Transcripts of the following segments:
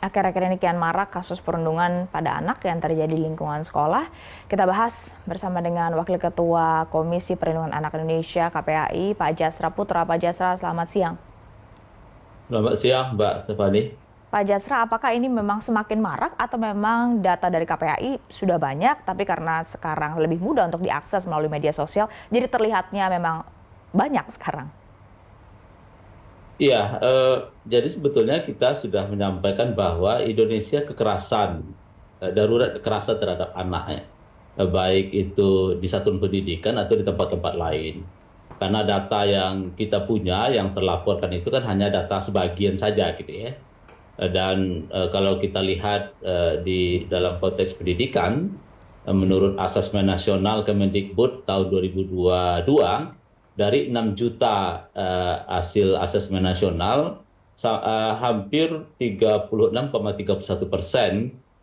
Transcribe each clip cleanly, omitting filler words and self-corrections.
Akhir-akhir ini kian marak kasus perundungan pada anak yang terjadi di lingkungan sekolah. Kita bahas bersama dengan Wakil Ketua Komisi Perlindungan Anak Indonesia KPAI, Pak Jasra Putra. Pak Jasra, selamat siang. Selamat siang, Mbak Stefani. Pak Jasra, apakah ini memang semakin marak atau memang data dari KPAI sudah banyak, tapi karena sekarang lebih mudah untuk diakses melalui media sosial, jadi terlihatnya memang banyak sekarang? Iya, jadi sebetulnya kita sudah menyampaikan bahwa Indonesia kekerasan, darurat kekerasan terhadap anak, baik itu di satuan pendidikan atau di tempat-tempat lain. Karena data yang kita punya, yang terlaporkan itu kan hanya data sebagian saja gitu ya. Dan kalau kita lihat di dalam konteks pendidikan, menurut Asesmen Nasional Kemendikbud tahun 2022, dari 6 juta hasil asesmen nasional, hampir 36,31%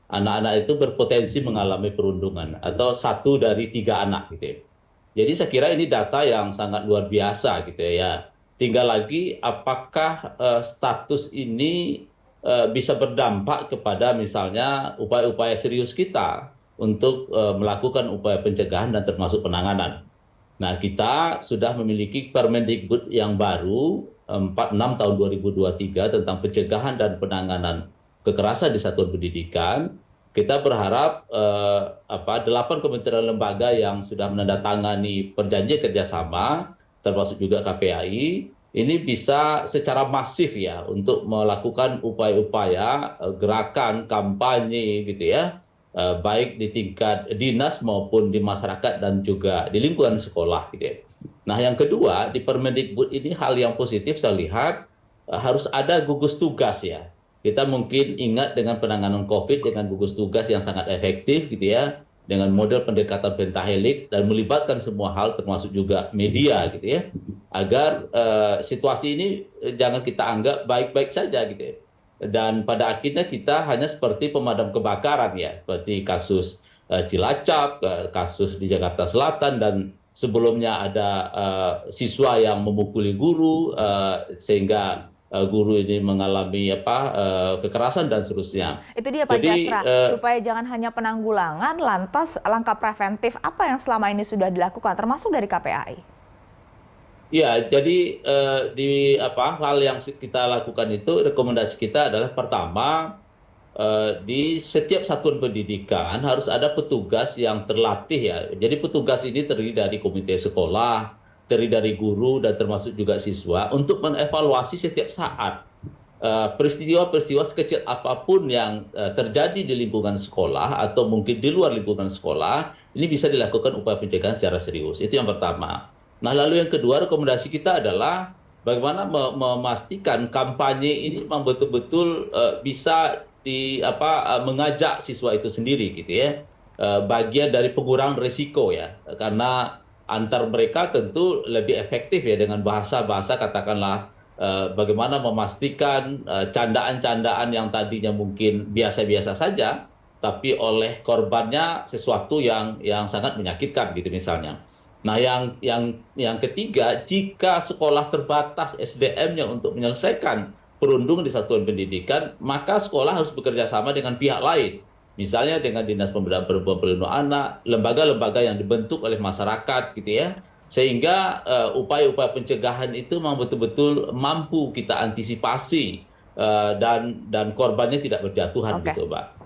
anak-anak itu berpotensi mengalami perundungan atau 1 dari 3 anak gitu ya. Jadi saya kira ini data yang sangat luar biasa gitu ya. Tinggal lagi apakah status ini bisa berdampak kepada misalnya upaya-upaya serius kita untuk melakukan upaya pencegahan dan termasuk penanganan. Nah, kita sudah memiliki Permendikbud yang baru 46 tahun 2023 tentang pencegahan dan penanganan kekerasan di satuan pendidikan. Kita berharap 8 kementerian lembaga yang sudah menandatangani perjanjian kerjasama, termasuk juga KPAI, ini bisa secara masif ya untuk melakukan upaya-upaya gerakan kampanye gitu ya, baik di tingkat dinas maupun di masyarakat dan juga di lingkungan sekolah gitu ya. Nah, yang kedua, di Permendikbud ini hal yang positif saya lihat harus ada gugus tugas ya. Kita mungkin ingat dengan penanganan COVID dengan gugus tugas yang sangat efektif gitu ya, dengan model pendekatan pentahelik dan melibatkan semua hal termasuk juga media gitu ya, agar situasi ini jangan kita anggap baik-baik saja gitu ya. Dan pada akhirnya kita hanya seperti pemadam kebakaran ya, seperti kasus Cilacap, kasus di Jakarta Selatan, dan sebelumnya ada siswa yang memukuli guru sehingga guru ini mengalami kekerasan dan seterusnya. Itu dia Pak Jadi Jasra, supaya jangan hanya penanggulangan, lantas langkah preventif apa yang selama ini sudah dilakukan, termasuk dari KPAI? ya, jadi hal yang kita lakukan itu, rekomendasi kita adalah pertama, di setiap satuan pendidikan harus ada petugas yang terlatih ya. Jadi petugas ini terdiri dari komite sekolah, terdiri dari guru dan termasuk juga siswa untuk mengevaluasi setiap saat peristiwa-peristiwa sekecil apapun yang terjadi di lingkungan sekolah atau mungkin di luar lingkungan sekolah, ini bisa dilakukan upaya pencegahan secara serius. Itu yang pertama. Nah, lalu yang kedua, rekomendasi kita adalah bagaimana memastikan kampanye ini memang betul-betul bisa mengajak siswa itu sendiri gitu ya. Bagian dari pengurangan risiko ya. Karena antar mereka tentu lebih efektif ya dengan bahasa-bahasa katakanlah bagaimana memastikan candaan-candaan yang tadinya mungkin biasa-biasa saja tapi oleh korbannya sesuatu yang sangat menyakitkan gitu misalnya. Nah, yang ketiga, jika sekolah terbatas SDM-nya untuk menyelesaikan perundungan di satuan pendidikan, maka sekolah harus bekerja sama dengan pihak lain. Misalnya dengan Dinas Pemberdayaan Perempuan Perlindungan Anak, lembaga-lembaga yang dibentuk oleh masyarakat gitu ya. Sehingga upaya-upaya pencegahan itu memang betul-betul mampu kita antisipasi dan korbannya tidak berjatuhan gitu, Mbak.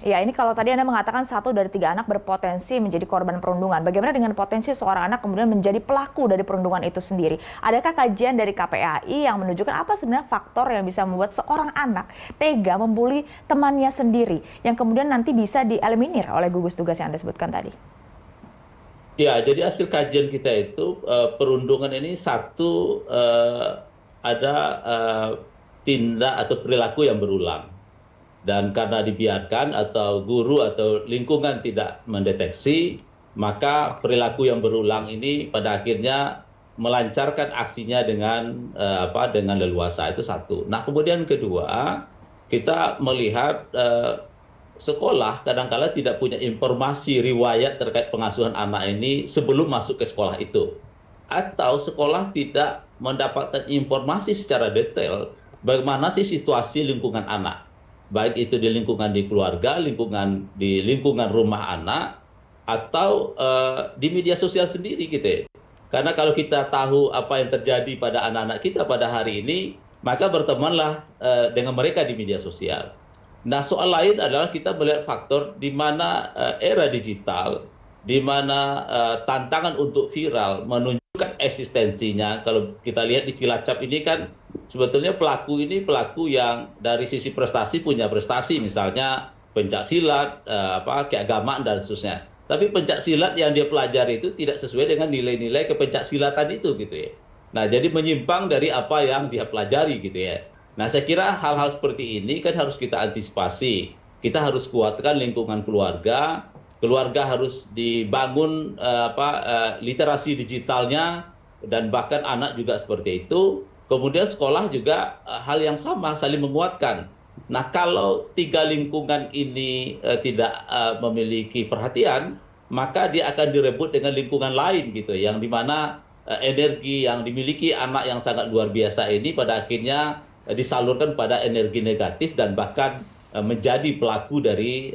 Ya, ini kalau tadi Anda mengatakan 1 dari 3 anak berpotensi menjadi korban perundungan. Bagaimana dengan potensi seorang anak kemudian menjadi pelaku dari perundungan itu sendiri? Adakah kajian dari KPAI yang menunjukkan apa sebenarnya faktor yang bisa membuat seorang anak tega membuli temannya sendiri yang kemudian nanti bisa dieliminir oleh gugus tugas yang Anda sebutkan tadi? Ya, jadi hasil kajian kita itu perundungan ini satu ada tindak atau perilaku yang berulang. Dan karena dibiarkan atau guru atau lingkungan tidak mendeteksi, maka perilaku yang berulang ini pada akhirnya melancarkan aksinya dengan leluasa. Itu satu. Nah, kemudian kedua, kita melihat sekolah kadang-kala tidak punya informasi riwayat terkait pengasuhan anak ini sebelum masuk ke sekolah itu. Atau sekolah tidak mendapatkan informasi secara detail bagaimana sih situasi lingkungan anak. baik itu di lingkungan di keluarga, di lingkungan rumah anak, atau di media sosial sendiri gitu ya. Karena kalau kita tahu apa yang terjadi pada anak-anak kita pada hari ini, maka bertemanlah dengan mereka di media sosial. Nah, soal lain adalah kita melihat faktor di mana era digital, di mana tantangan untuk viral menunjukkan eksistensinya. Kalau kita lihat di Cilacap ini kan sebetulnya pelaku ini pelaku yang dari sisi prestasi punya prestasi, misalnya pencak silat, keagamaan dan seterusnya. Tapi pencak silat yang dia pelajari itu tidak sesuai dengan nilai-nilai kepencak silatan itu gitu ya. Nah, jadi menyimpang dari apa yang dia pelajari gitu ya. Nah, saya kira hal-hal seperti ini kan harus kita antisipasi. Kita harus kuatkan lingkungan keluarga. Keluarga harus dibangun literasi digitalnya, dan bahkan anak juga seperti itu. Kemudian sekolah juga hal yang sama, saling menguatkan. Nah, kalau tiga lingkungan ini tidak memiliki perhatian, maka dia akan direbut dengan lingkungan lain gitu, yang dimana energi yang dimiliki anak yang sangat luar biasa ini pada akhirnya disalurkan pada energi negatif dan bahkan menjadi pelaku dari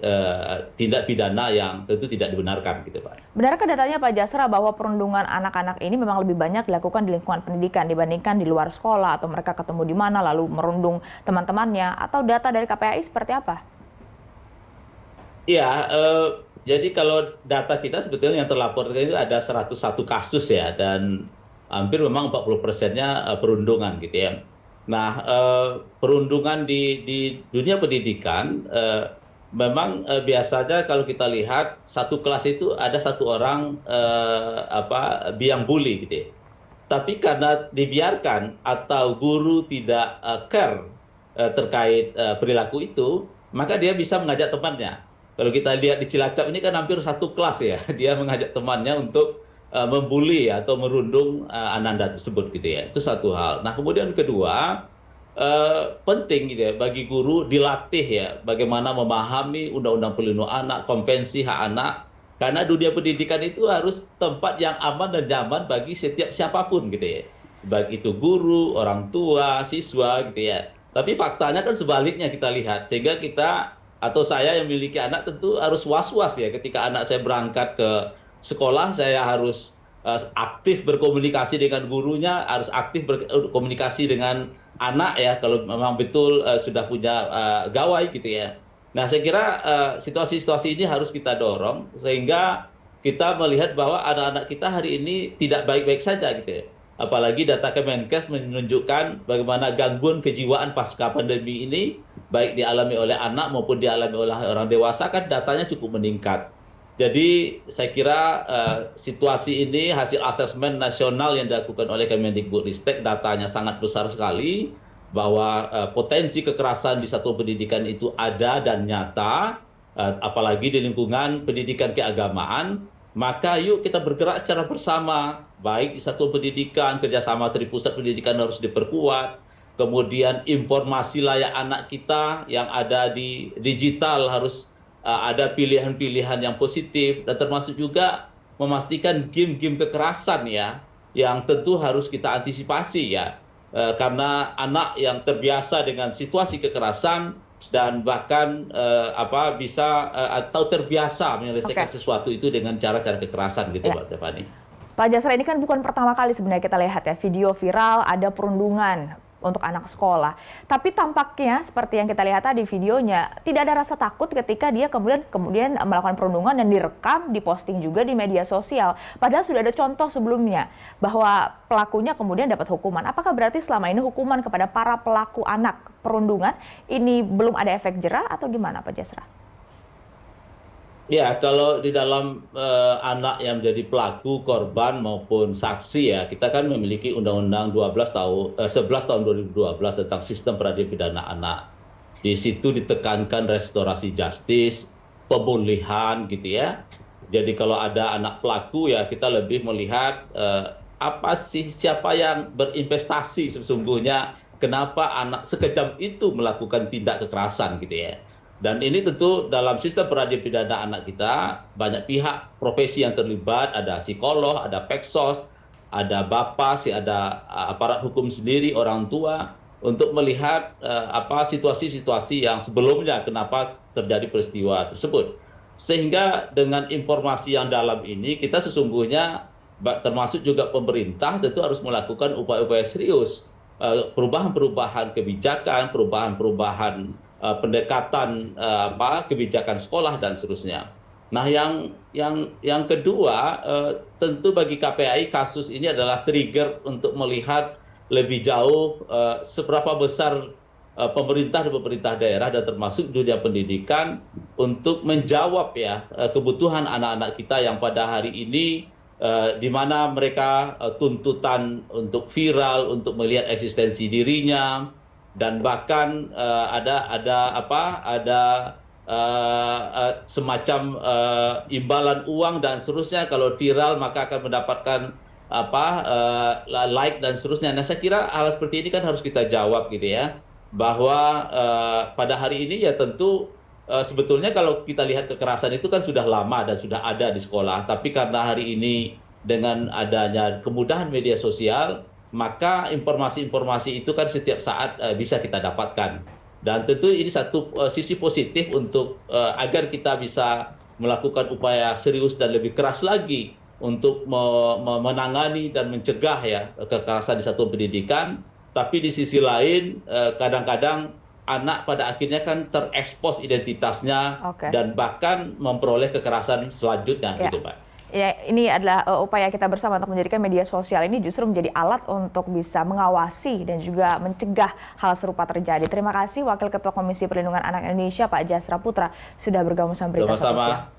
tindak pidana yang tentu tidak dibenarkan gitu, Pak. Benarkah datanya Pak Jasra bahwa perundungan anak-anak ini memang lebih banyak dilakukan di lingkungan pendidikan dibandingkan di luar sekolah, atau mereka ketemu di mana lalu merundung teman-temannya, atau data dari KPAI seperti apa? Iya, jadi kalau data kita sebetulnya yang terlapor itu ada 101 kasus ya, dan hampir memang 40%-nya perundungan gitu ya. Nah, perundungan di dunia pendidikan memang biasanya kalau kita lihat satu kelas itu ada satu orang biang bully gitu ya. Tapi karena dibiarkan atau guru tidak care terkait perilaku itu, maka dia bisa mengajak temannya. Kalau kita lihat di Cilacap ini kan hampir satu kelas ya, dia mengajak temannya untuk membuli atau merundung ananda tersebut gitu ya. Itu satu hal. Nah, kemudian kedua, penting gitu ya bagi guru dilatih ya bagaimana memahami Undang-Undang Perlindungan Anak, Konvensi Hak Anak, karena dunia pendidikan itu harus tempat yang aman dan nyaman bagi setiap siapapun gitu ya. Baik itu guru, orang tua, siswa gitu ya. Tapi faktanya kan sebaliknya kita lihat, sehingga kita atau saya yang memiliki anak tentu harus was-was ya ketika anak saya berangkat ke sekolah. Saya harus aktif berkomunikasi dengan gurunya, harus aktif berkomunikasi dengan anak ya kalau memang betul sudah punya gawai gitu ya. Nah, saya kira situasi-situasi ini harus kita dorong sehingga kita melihat bahwa anak-anak kita hari ini tidak baik-baik saja gitu ya. Apalagi data Kemenkes menunjukkan bagaimana gangguan kejiwaan pasca pandemi ini baik dialami oleh anak maupun dialami oleh orang dewasa, kan datanya cukup meningkat. Jadi saya kira situasi ini hasil asesmen nasional yang dilakukan oleh Kemendikbudristek, datanya sangat besar sekali bahwa potensi kekerasan di satuan pendidikan itu ada dan nyata, apalagi di lingkungan pendidikan keagamaan. Maka yuk kita bergerak secara bersama, baik di satuan pendidikan, kerjasama Tripusat Pendidikan harus diperkuat, kemudian informasi layak anak kita yang ada di digital harus ada pilihan-pilihan yang positif, dan termasuk juga memastikan game-game kekerasan ya, yang tentu harus kita antisipasi ya, karena anak yang terbiasa dengan situasi kekerasan dan bahkan bisa atau terbiasa menyelesaikan sesuatu itu dengan cara-cara kekerasan gitu, Mbak Stefani. Pak Jasra, ini kan bukan pertama kali sebenarnya kita lihat ya video viral ada perundungan untuk anak sekolah. Tapi tampaknya seperti yang kita lihat tadi videonya, tidak ada rasa takut ketika dia kemudian melakukan perundungan dan direkam, diposting juga di media sosial. Padahal sudah ada contoh sebelumnya bahwa pelakunya kemudian dapat hukuman. Apakah berarti selama ini hukuman kepada para pelaku anak perundungan ini belum ada efek jera atau gimana, Pak Jasra? Ya, kalau di dalam anak yang menjadi pelaku, korban maupun saksi ya, kita kan memiliki Undang-Undang 11 tahun 2012 tentang sistem peradilan pidana anak. Di situ ditekankan restorasi justice, pemulihan gitu ya. Jadi kalau ada anak pelaku ya kita lebih melihat siapa yang berinvestasi sesungguhnya, kenapa anak sekejam itu melakukan tindak kekerasan gitu ya. Dan ini tentu dalam sistem peradilan pidana anak kita banyak pihak profesi yang terlibat, ada psikolog, ada peksos, ada bapas, ada aparat hukum sendiri, orang tua. untuk melihat apa situasi-situasi yang sebelumnya kenapa terjadi peristiwa tersebut. Sehingga dengan informasi yang dalam ini kita sesungguhnya termasuk juga pemerintah tentu harus melakukan upaya-upaya serius, perubahan-perubahan kebijakan, perubahan-perubahan pendekatan kebijakan sekolah dan seterusnya. Nah, yang kedua, tentu bagi KPAI kasus ini adalah trigger untuk melihat lebih jauh seberapa besar pemerintah dan pemerintah daerah dan termasuk dunia pendidikan untuk menjawab ya kebutuhan anak-anak kita yang pada hari ini di mana mereka tuntutan untuk viral, untuk melihat eksistensi dirinya, dan bahkan ada semacam imbalan uang dan seterusnya, kalau viral maka akan mendapatkan like dan seterusnya. Nah, saya kira hal seperti ini kan harus kita jawab gitu ya, bahwa pada hari ini ya tentu sebetulnya kalau kita lihat kekerasan itu kan sudah lama dan sudah ada di sekolah, tapi karena hari ini dengan adanya kemudahan media sosial, maka informasi-informasi itu kan setiap saat bisa kita dapatkan. Dan tentu ini satu sisi positif untuk agar kita bisa melakukan upaya serius dan lebih keras lagi untuk menangani dan mencegah ya kekerasan di satuan pendidikan. Tapi di sisi lain kadang-kadang anak pada akhirnya kan terekspos identitasnya dan bahkan memperoleh kekerasan selanjutnya gitu, Pak. Ya, ini adalah upaya kita bersama untuk menjadikan media sosial ini justru menjadi alat untuk bisa mengawasi dan juga mencegah hal serupa terjadi. Terima kasih Wakil Ketua Komisi Perlindungan Anak Indonesia Pak Jasra Putra sudah bergabung sama Berita Satu Siang.